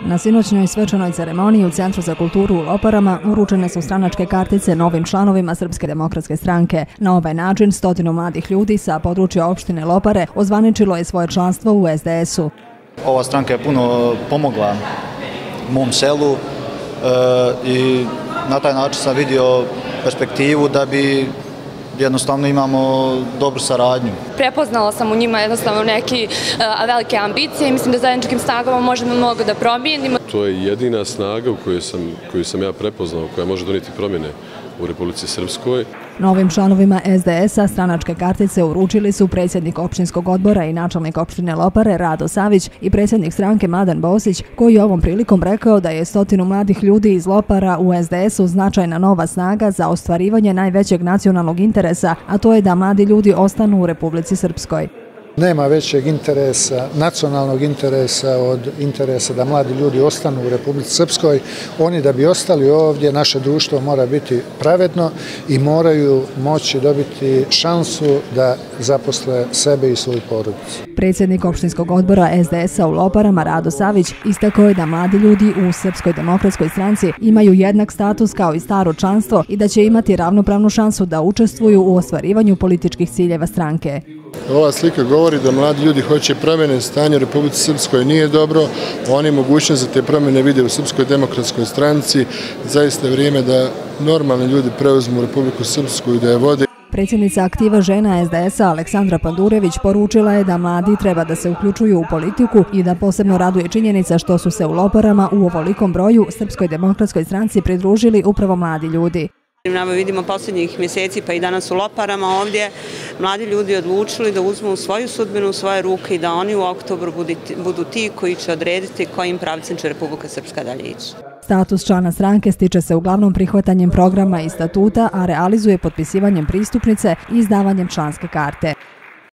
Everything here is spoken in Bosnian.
Na sinoćnjoj svečanoj ceremoniji u Centru za kulturu u Loparama uručene su stranačke kartice novim članovima Srpske demokratske stranke. Na ovaj način 100 mladih ljudi sa područja opštine Lopare ozvaničilo je svoje članstvo u SDS-u. Ova stranka je puno pomogla mom selu i na taj način sam vidio perspektivu da bi jednostavno imamo dobru saradnju. Prepoznala sam u njima jednostavno neke velike ambicije i mislim da zajedničkim snagama možemo mnogo da promijenimo. To je jedina snaga koju sam ja prepoznao, koja može donijeti promjene u Republici Srpskoj. Novim članovima SDS-a stranačke kartice uručili su predsjednik opštinskog odbora i načelnik opštine Lopare Rado Savić i predsjednik stranke Mladen Bosić, koji je ovom prilikom rekao da je 100 mladih ljudi iz Lopara u SDS-u značajna nova snaga za ostvarivanje najvećeg nacionalnog interesa, a to je da mladi ljudi ostanu u Republici Srpskoj. Nema većeg interesa, nacionalnog interesa od interesa da mladi ljudi ostanu u Republici Srpskoj. Oni da bi ostali ovdje, naše društvo mora biti pravedno i moraju moći dobiti šansu da zaposle sebe i svoju porodicu. Predsjednik opštinskog odbora SDS-a u Loparama Rado Savić istakao je da mladi ljudi u Srpskoj demokratskoj stranci imaju jednak status kao i staro članstvo i da će imati ravnopravnu šansu da učestvuju u ostvarivanju političkih ciljeva stranke. Ova slika govori da mladi ljudi hoće promjene, stanje u Republici Srpskoj nije dobro, oni mogućnost za te promjene vide u Srpskoj demokratskoj stranci. Zaista je vrijeme da normalni ljudi preuzmu Republiku Srpsku i da je vode. Predsjednica aktiva žena SDS-a Aleksandra Pandurević poručila je da mladi treba da se uključuju u politiku i da posebno raduje činjenica što su se u Loparama u ovolikom broju Srpskoj demokratskoj stranci pridružili upravo mladi ljudi. Nama vidimo posljednjih mjeseci pa i danas u Loparama ovdje mladi ljudi odlučili da uzmu svoju sudbinu u svoje ruke i da oni u oktobru budu ti koji će odrediti kojim pravcem će Republika Srpska dalje ići. Status člana stranke stiče se uglavnom prihvatanjem programa i statuta, a realizuje potpisivanjem pristupnice i izdavanjem članske karte.